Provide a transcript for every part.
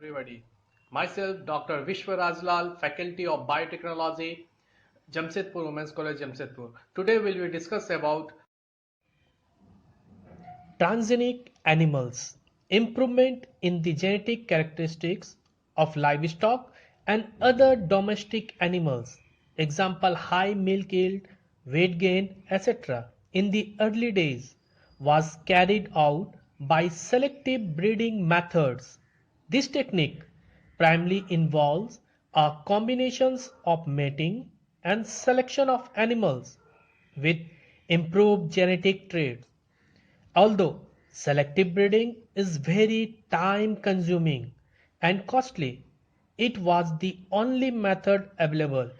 everybody. Myself, Dr. Vishwa Rajlal, Faculty of Biotechnology, Jamshedpur Women's College, Jamshedpur. Today we will discuss about Transgenic animals, improvement in the genetic characteristics of livestock and other domestic animals, example high milk yield, weight gain, etc. in the early days was carried out by selective breeding methods. This technique primarily involves a combinations of mating and selection of animals with improved genetic traits. Although selective breeding is very time consuming and costly, it was the only method available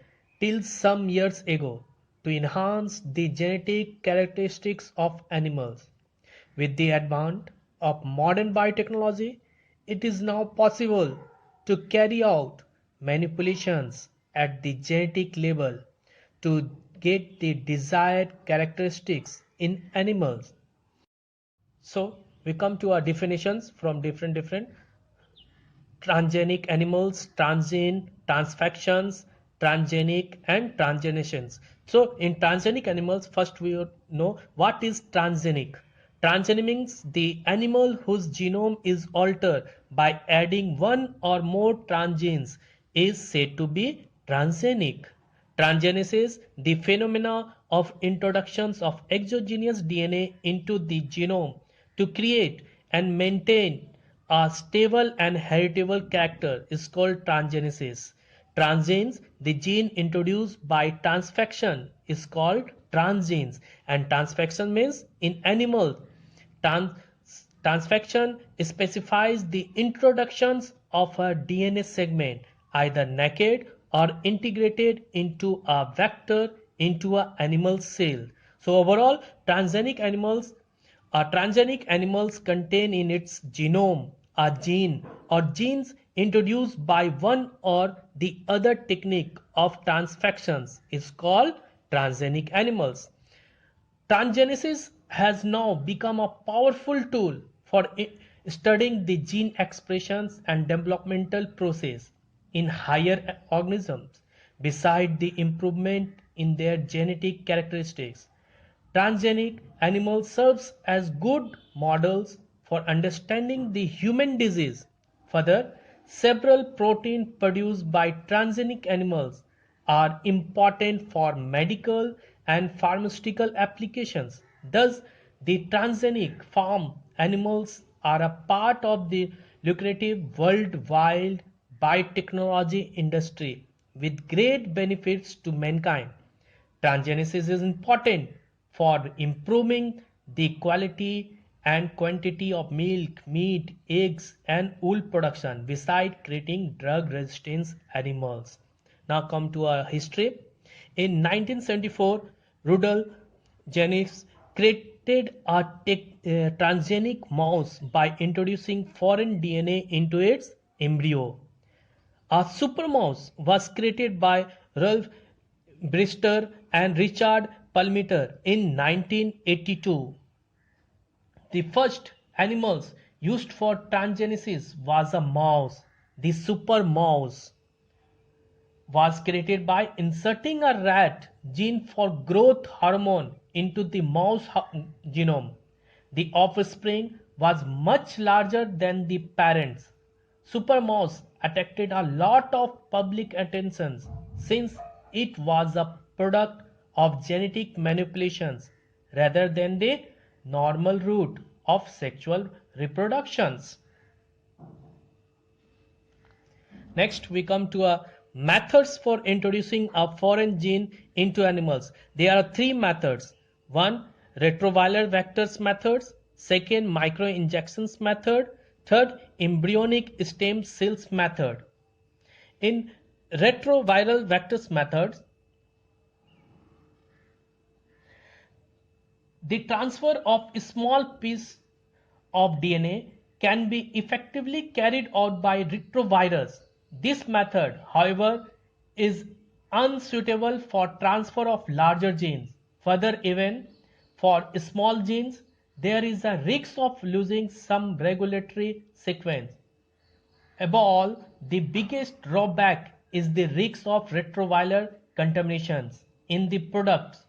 till some years ago to enhance the genetic characteristics of animals. With the advent of modern biotechnology, it is now possible to carry out manipulations at the genetic level to get the desired characteristics in animals. So we come to our definitions from different transgenic animals, transgene, transfections, transgenic and transgenations. So in transgenic animals, first we would know what is transgenic. Transgenic means the animal whose genome is altered by adding one or more transgenes is said to be transgenic. Transgenesis, the phenomena of introductions of exogenous DNA into the genome to create and maintain a stable and heritable character, is called transgenesis. Transgenes, the gene introduced by transfection, is called transgenes. And transfection means in animals, trans transfection specifies the introductions of a DNA segment, either naked or integrated into a vector into an animal cell. So overall, transgenic animals contain in its genome a gene or genes introduced by one or the other technique of transfections is called transgenic animals. Transgenesis has now become a powerful tool for studying the gene expressions and developmental process in higher organisms. Beside the improvement in their genetic characteristics, transgenic animals serves as good models for understanding the human disease. Further, several proteins produced by transgenic animals are important for medical and pharmaceutical applications. Thus, the transgenic farm animals are a part of the lucrative worldwide biotechnology industry with great benefits to mankind. Transgenesis is important for improving the quality and quantity of milk, meat, eggs, and wool production, besides creating drug resistant animals. Now come to our history. In 1974, Rudolf Jennings created a transgenic mouse by introducing foreign DNA into its embryo. A supermouse was created by Ralph Brister and Richard Palmiter in 1982. The first animals used for transgenesis was a mouse. The supermouse was created by inserting a rat gene for growth hormone into the mouse genome. The offspring was much larger than the parents. Supermouse attracted a lot of public attention since it was a product of genetic manipulations rather than the normal route of sexual reproductions. Next, we come to methods for introducing a foreign gene into animals. There are three methods. One, retroviral vectors methods. Second, microinjections method. Third, embryonic stem cells method. In retroviral vectors methods, the transfer of a small piece of DNA can be effectively carried out by retrovirus. This method, however, is unsuitable for transfer of larger genes. Further, even for small genes, there is a risk of losing some regulatory sequence. Above all, the biggest drawback is the risk of retroviral contaminations in the products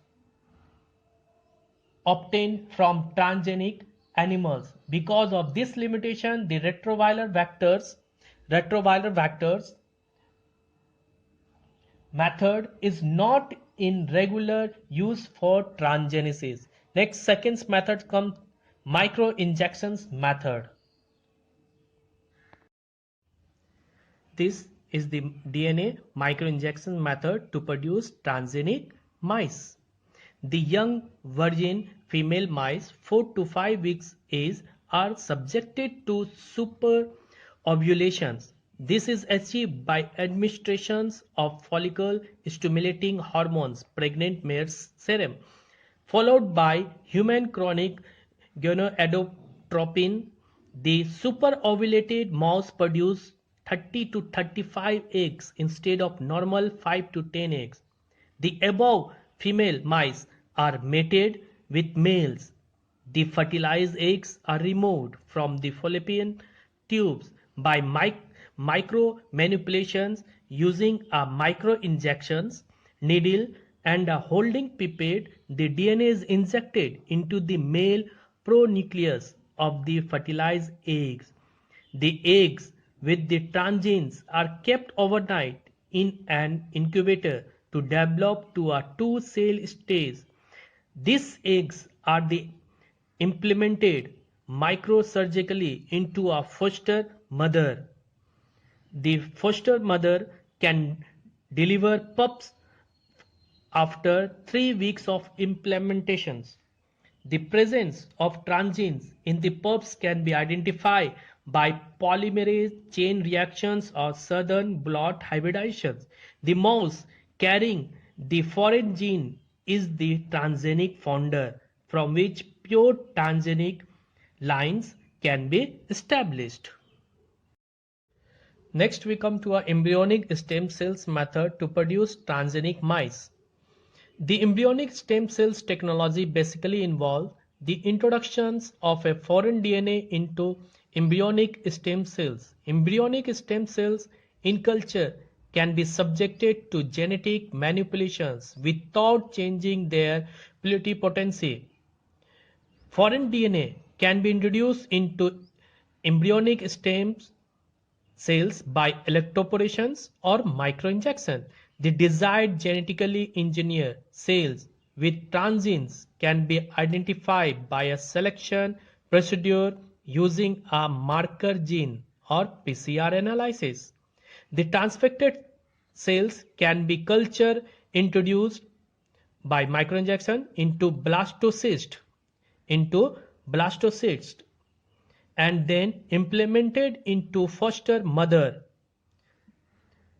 obtained from transgenic animals. Because of this limitation, the retroviral vectors method is not in regular use for transgenesis. Next, second method comes microinjections method. This is the DNA microinjection method to produce transgenic mice. The young virgin female mice 4 to 5 weeks age are subjected to super ovulations. This is achieved by administrations of follicle stimulating hormones, pregnant mare's serum, followed by human chronic gonadotropin. The superovulated mouse produces 30 to 35 eggs instead of normal 5 to 10 eggs. The above female mice are mated with males. The fertilized eggs are removed from the fallopian tubes by micro manipulations using a micro injections needle and a holding pipette. The DNA is injected into the male pronucleus of the fertilized eggs. The eggs with the transgenes are kept overnight in an incubator to develop to a two-cell stage. These eggs are implemented microsurgically into a foster mother. The foster mother can deliver pups after 3 weeks of implementations. The presence of transgenes in the pups can be identified by polymerase chain reactions or southern blot hybridizations. The mouse carrying the foreign gene is the transgenic founder from which pure transgenic lines can be established. Next, we come to our embryonic stem cells method to produce transgenic mice. The embryonic stem cells technology basically involves the introductions of a foreign DNA into embryonic stem cells. Embryonic stem cells in culture can be subjected to genetic manipulations without changing their pluripotency. Foreign DNA can be introduced into embryonic stem cells by electroporations or microinjection. The desired genetically engineered cells with transgenes can be identified by a selection procedure using a marker gene or PCR analysis. The transfected cells can be culture introduced by microinjection into blastocyst and then implemented into foster mother,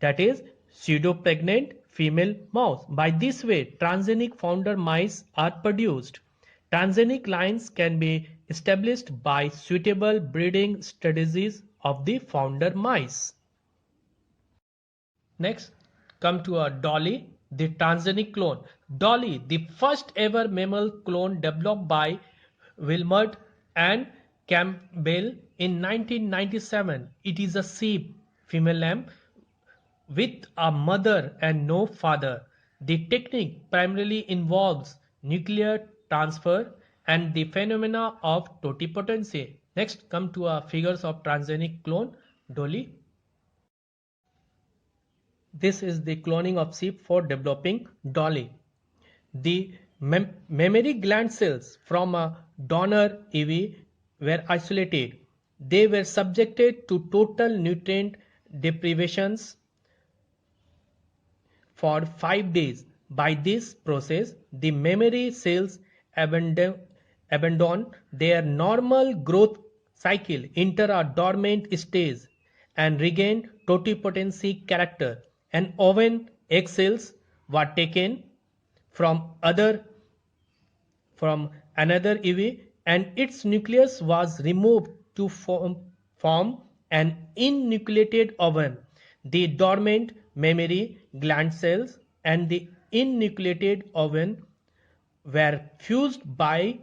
that is pseudo-pregnant female mouse. By this way, transgenic founder mice are produced. Transgenic lines can be established by suitable breeding strategies of the founder mice. Next, come to a Dolly, the transgenic clone. Dolly, the first ever mammal clone developed by Wilmot and Campbell in 1997. It is a sheep, female lamb, with a mother and no father. The technique primarily involves nuclear transfer and the phenomena of totipotency. Next, come to our figures of transgenic clone, Dolly. This is the cloning of sheep for developing Dolly. The mammary gland cells from a donor EV were isolated. They were subjected to total nutrient deprivations for 5 days. By this process, the mammary cells abandon their normal growth cycle, enter a dormant stage, and regain totipotency character. And oven egg cells were taken from another EV and its nucleus was removed to form an innucleated ovum. The dormant mammary gland cells and the innucleated ovum were fused by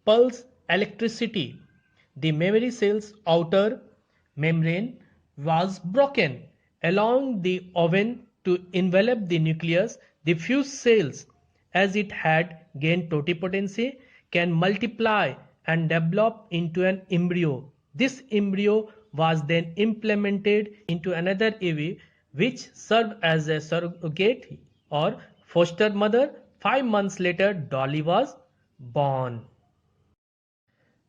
pulse electricity. The mammary cell's outer membrane was broken, allowing the ovum to envelop the nucleus. The fused cells, as it had gained totipotency, can multiply and develop into an embryo. This embryo was then implemented into another EV, which served as a surrogate or foster mother. 5 months later, Dolly was born.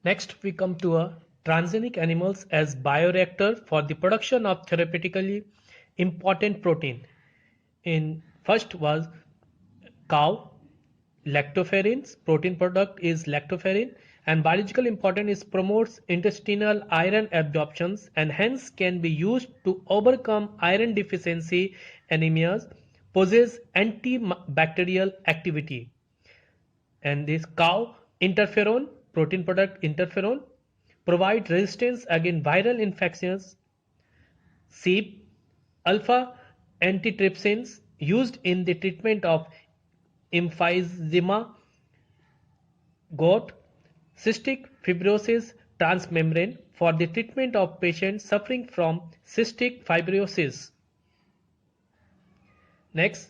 Next, we come to transgenic animals as bioreactor for the production of therapeutically important protein. In first was cow, lactoferrins. Protein product is lactoferrin, and biological important is promotes intestinal iron absorptions and hence can be used to overcome iron deficiency anemias, possess antibacterial activity. And this cow interferon, protein product interferon, provide resistance against viral infections. Sheep, alpha antitrypsins used in the treatment of emphysema. Goat, cystic fibrosis transmembrane for the treatment of patients suffering from cystic fibrosis. Next,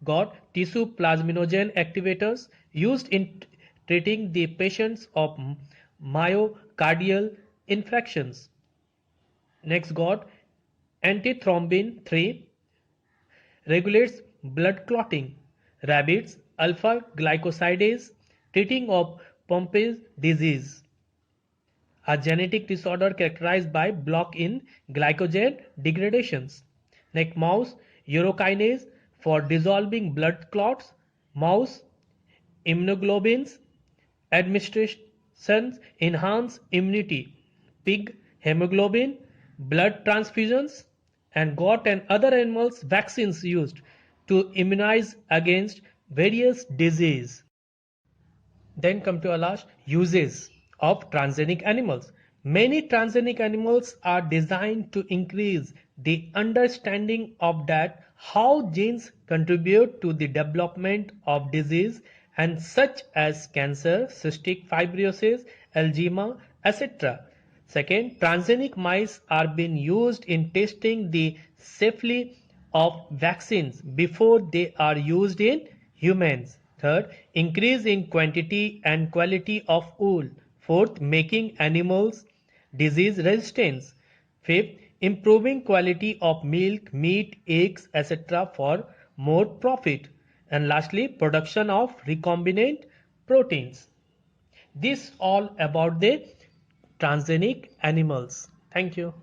got tissue plasminogen activators used in treating the patients of myocardial infections. Next, got antithrombin 3 regulates blood clotting. Rabbits, alpha glycosidase treating of Pompe's disease, a genetic disorder characterized by block in glycogen degradations. Next, mouse, urokinase for dissolving blood clots. Mouse immunoglobulins administrations enhance immunity. Pig, hemoglobin, blood transfusions, and goat and other animals vaccines used to immunize against various diseases. Then come to our last uses of transgenic animals. Many transgenic animals are designed to increase the understanding of that how genes contribute to the development of disease and such as cancer, cystic fibrosis, Alzheimer, etc. Second, transgenic mice are being used in testing the safety of vaccines before they are used in humans. Third, increase in quantity and quality of wool. Fourth, making animals disease resistant. Fifth, improving quality of milk, meat, eggs, etc. for more profit. And lastly, production of recombinant proteins. This all about the transgenic animals. Thank you.